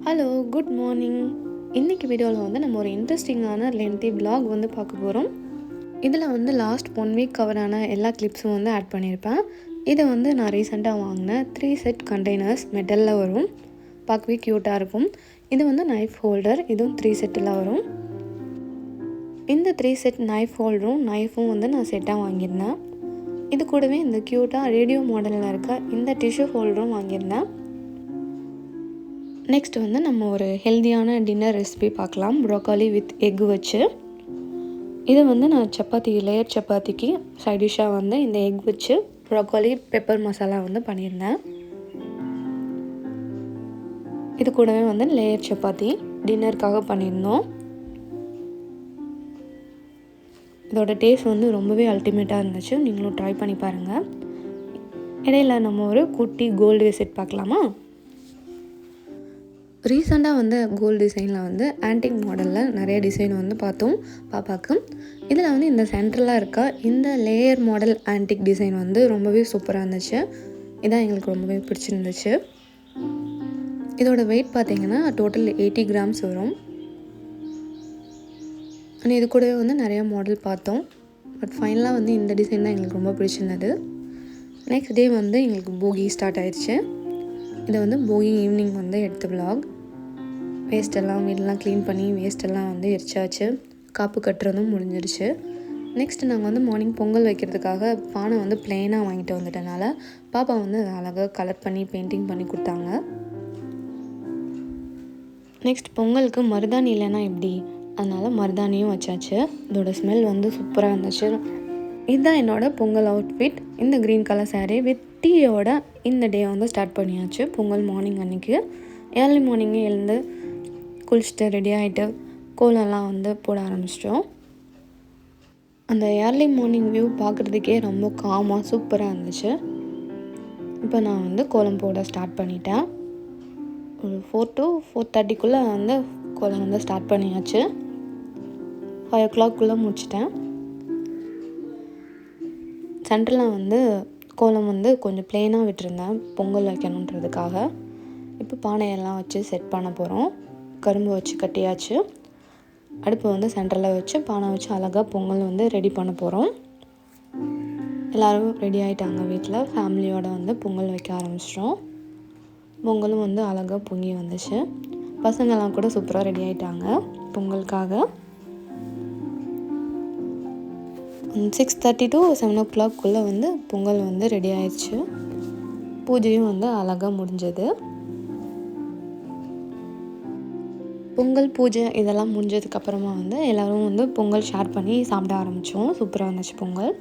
Hello, good morning. இன்றைக்கி வீடியோவில் வந்து நம்ம ஒரு இன்ட்ரெஸ்டிங்கான லென்த்தி vlog வந்து பார்க்க போகிறோம். இதில் வந்து லாஸ்ட் 1 வீக் கவரான எல்லா கிளிப்ஸும் வந்து ஆட் பண்ணியிருப்பேன். இது வந்து நான் ரீசெண்டாக வாங்கின 3 செட் கண்டெய்னர்ஸ் மெட்டலில் வரும். பார்க்கவே க்யூட்டாக இருக்கும். இது வந்து நைஃப் ஹோல்டர், இதுவும் 3 செட்டில் வரும். இந்த 3 செட் நைஃப் ஹோல்டரும் நைஃபும் வந்து நான் செட்டாக வாங்கியிருந்தேன். இது கூடவே இந்த க்யூட்டாக ரேடியோ மாடலில் இருக்க இந்த டிஷ்யூ ஹோல்டரும் வாங்கியிருந்தேன். நெக்ஸ்ட் வந்து நம்ம ஒரு ஹெல்தியான டின்னர் ரெசிபி பார்க்கலாம். ப்ரோக்காலி வித் எக் வச்சு. இது வந்து நான் லேயர் சப்பாத்திக்கு சைட் டிஷ்ஷாக வந்து இந்த எக் வச்சு ப்ரோக்காலி பெப்பர் மசாலா வந்து பண்ணியிருந்தேன். இது கூடவே வந்து லேயர் சப்பாத்தி டின்னருக்காக பண்ணியிருந்தோம். இதோட டேஸ்ட் வந்து ரொம்பவே அல்டிமேட்டாக இருந்துச்சு. நீங்களும் ட்ரை பண்ணி பாருங்கள். இடையில நம்ம ஒரு குட்டி கோல்டு விசிட் பார்க்கலாமா? ரீசெண்டாக வந்து கோல்டு டிசைனில் வந்து ஆன்டிக் மாடலில் நிறைய டிசைன் வந்து பார்த்தோம் பாப்பாவுக்கு. இதில் வந்து இந்த சென்ட்ரலாக இருக்க இந்த லேயர் மாடல் ஆன்டிக் டிசைன் வந்து ரொம்பவே சூப்பராக இருந்துச்சு. இதான் எங்களுக்கு ரொம்பவே பிடிச்சிருந்துச்சு. இதோட வெயிட் பார்த்திங்கன்னா டோட்டல் 80 கிராம்ஸ் வரும். ஆனால் இது கூடவே வந்து நிறையா மாடல் பார்த்தோம். பட் ஃபைனலாக வந்து இந்த டிசைன் தான் எங்களுக்கு ரொம்ப பிடிச்சிருந்தது. நெக்ஸ்ட் டே வந்து எங்களுக்கு போகி ஸ்டார்ட் ஆயிடுச்சு. இதை வந்து போகி ஈவினிங் வந்து எடுத்த vlog. வேஸ்ட்டெல்லாம் வீடெல்லாம் க்ளீன் பண்ணி வேஸ்ட்டெல்லாம் வந்து எரிச்சாச்சு. காப்பு கட்டுறதும் முடிஞ்சிருச்சு. நெக்ஸ்ட் நாங்கள் வந்து மார்னிங் பொங்கல் வைக்கிறதுக்காக பானை வந்து ப்ளெயினாக வாங்கிட்டு வந்துட்டனால பாப்பா வந்து அதை அழகாக கலர் பண்ணி பெயிண்டிங் பண்ணி கொடுத்தாங்க. நெக்ஸ்ட் பொங்கலுக்கு மருதாணி இல்லைன்னா எப்படி, அதனால் மருதாணியும் வச்சாச்சு. இதோட ஸ்மெல் வந்து சூப்பராக இருந்துச்சு. இதுதான் என்னோடய பொங்கல் அவுட்ஃபிட். இந்த க்ரீன் கலர் சாரீ வித் டீயோட இந்த டே வந்து ஸ்டார்ட் பண்ணியாச்சு. பொங்கல் மார்னிங் அன்றைக்கி ஏர்லி மார்னிங்கே எழுந்து குளிச்சுட்டு ரெடி ஆகிட்டு கோலம்லாம் வந்து போட ஆரம்பிச்சிட்டோம். அந்த ஏர்லி மார்னிங் வியூ பார்க்குறதுக்கே ரொம்ப காமாக சூப்பராக இருந்துச்சு. இப்போ நான் வந்து கோலம் போட ஸ்டார்ட் பண்ணிட்டேன். ஒரு 4 to 4:30 வந்து கோலம் வந்து ஸ்டார்ட் பண்ணியாச்சு. 5 o'clock முடிச்சிட்டேன். சென்டரில் வந்து கோலம் வந்து கொஞ்சம் ப்ளெயினாக விட்டுருந்தேன் பொங்கல் வைக்கணுன்றதுக்காக. இப்போ பானையெல்லாம் வச்சு செட் பண்ண போகிறோம். கரும்பு வச்சு கட்டியாச்சு. அடுப்பு வந்து சென்டரில் வச்சு பானை வச்சு அழகாக பொங்கல் வந்து ரெடி பண்ண போகிறோம். எல்லோரும் ரெடி ஆகிட்டாங்க. வீட்டில் ஃபேமிலியோடு வந்து பொங்கல் வைக்க ஆரம்பிச்சிட்டோம். பொங்கலும் வந்து அழகாக பொங்கி வந்துச்சு. பசங்கள்லாம் கூட சூப்பராக ரெடி ஆகிட்டாங்க பொங்கலுக்காக. 6:30 to 7 o'clock வந்து பொங்கல் வந்து ரெடி ஆயிடுச்சு. பூஜையும் வந்து அழகாக முடிஞ்சது. பொங்கல் பூஜை இதெல்லாம் முடிஞ்சதுக்கப்புறமா வந்து எல்லோரும் வந்து பொங்கல் ஷேர் பண்ணி சாப்பிட ஆரம்பித்தோம். சூப்பராக இருந்துச்சு பொங்கல்.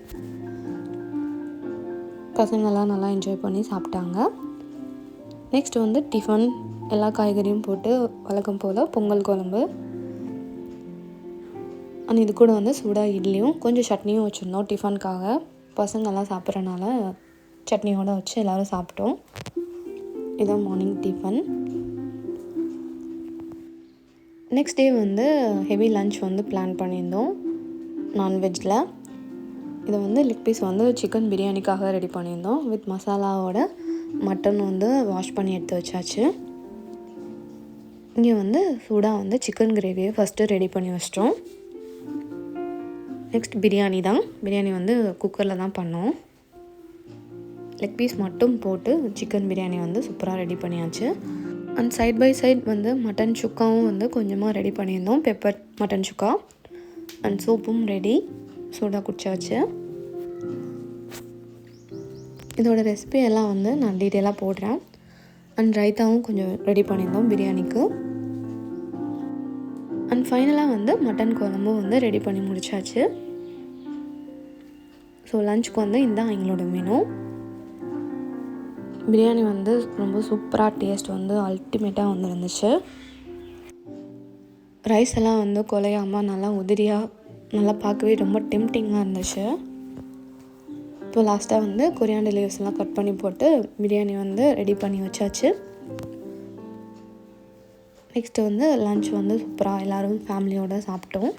பசங்கள்லாம் நல்லா என்ஜாய் பண்ணி சாப்பிட்டாங்க. நெக்ஸ்ட் வந்து டிஃபன் எல்லா காய்கறியும் போட்டு வழக்கம் போல் பொங்கல் குழம்பு. ஆனால் இது கூட வந்து சூடாக இட்லியும் கொஞ்சம் சட்னியும் வச்சுருந்தோம் டிஃபனுக்காக. பசங்கள்லாம் சாப்பிட்றனால சட்னியோடு வச்சு எல்லோரும் சாப்பிட்டோம். இதுதான் மார்னிங் டிஃபன். நெக்ஸ்ட் டே வந்து ஹெவி லன்ச் வந்து பிளான் பண்ணியிருந்தோம் நான்வெஜ்ஜில். இதை வந்து லெக் பீஸ் வந்து சிக்கன் பிரியாணிக்காக ரெடி பண்ணியிருந்தோம். வித் மசாலாவோட மட்டன் வந்து வாஷ் பண்ணி எடுத்து வச்சாச்சு. இங்கே வந்து சூடாக வந்து சிக்கன் கிரேவியை ஃபஸ்ட்டு ரெடி பண்ணி வச்சிட்டோம். நெக்ஸ்ட் பிரியாணி தான். பிரியாணி வந்து குக்கரில் தான் பண்ணோம். லெக் பீஸ் மட்டும் போட்டு சிக்கன் பிரியாணி வந்து சூப்பராக ரெடி பண்ணியாச்சு. அண்ட் சைட் பை சைட் வந்து மட்டன் சுக்காவும் வந்து கொஞ்சமாக ரெடி பண்ணியிருந்தோம். Pepper mutton chukka. அண்ட் சூப்பும் ரெடி. சூடாக குடிச்சாச்சு. இதோட ரெசிபி எல்லாம் வந்து நான் டீட்டெயிலாக போடுறேன். அண்ட் ரைத்தாவும் கொஞ்சம் ரெடி பண்ணியிருந்தோம் பிரியாணிக்கு. அண்ட் ஃபைனலாக வந்து மட்டன் குழம்பும் வந்து ரெடி பண்ணி முடிச்சாச்சு. ஸோ லஞ்சுக்கு வந்து இதுதான் எங்களோட மெனு. பிரியாணி வந்து ரொம்ப சூப்பராக டேஸ்ட் வந்து அல்டிமேட்டாக வந்து இருந்துச்சு. ரைஸ் எல்லாம் வந்து குலையாமல் நல்லா உதிரியாக நல்லா பார்க்கவே ரொம்ப டெம்டிங்காக இருந்துச்சு. இப்போ லாஸ்ட்டாக வந்து கொரியாண்டர் லீவ்ஸ்லாம் கட் பண்ணி போட்டு பிரியாணி வந்து ரெடி பண்ணி வச்சாச்சு. நெக்ஸ்ட்டு வந்து லன்ச் வந்து சூப்பராக எல்லோரும் ஃபேமிலியோடு சாப்பிட்டோம்.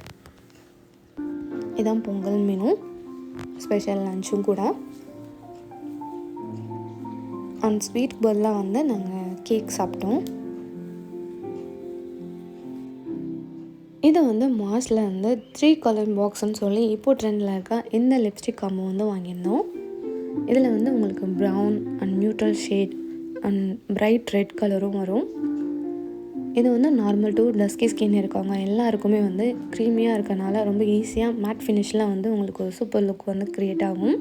இதுதான் பொங்கல் மெனு. ஸ்பெஷல் லன்ச்சும் கூட. அண்ட் ஸ்வீட் பதிலாக வந்து நாங்கள் கேக் சாப்பிட்டோம். இது வந்து மார்ஸில் வந்து 3 கலர் பாக்ஸ்ன்னு சொல்லி இப்போ ட்ரெண்டில் இருக்க இந்த லிப்ஸ்டிக் காம்போ வந்து வாங்கியிருந்தோம். இதில் வந்து உங்களுக்கு brown and neutral shade and bright red கலரும் வரும். இது வந்து நார்மல் டு டஸ்கி ஸ்கின் இருக்கவங்க எல்லாருக்குமே வந்து க்ரீமியாக இருக்கனால ரொம்ப ஈஸியாக மேட் ஃபினிஷில் வந்து உங்களுக்கு ஒரு சூப்பர் லுக் வந்து க்ரியேட் ஆகும்.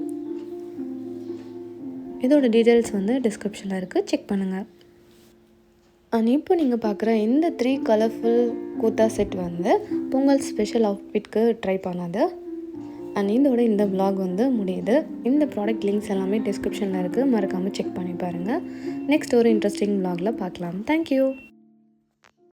இதோட டீட்டெயில்ஸ் வந்து டிஸ்கிரிப்ஷனில் இருக்குது, செக் பண்ணுங்கள். அண்ட் இப்போ நீங்கள் பார்க்குற இந்த 3 கலர்ஃபுல் குர்தா செட் வந்து பொங்கல் ஸ்பெஷல் அவுட்ஃபிட்க்கு ட்ரை பண்ணாது. அண்ட் இதோட இந்த vlog வந்து முடியுது. இந்த ப்ராடக்ட் லிங்க்ஸ் எல்லாமே டிஸ்கிரிப்ஷனில் இருக்குது, மறக்காமல் செக் பண்ணி பாருங்கள். நெக்ஸ்ட் ஒரு இன்ட்ரெஸ்டிங் vlogல பார்க்கலாம். தேங்க்யூ.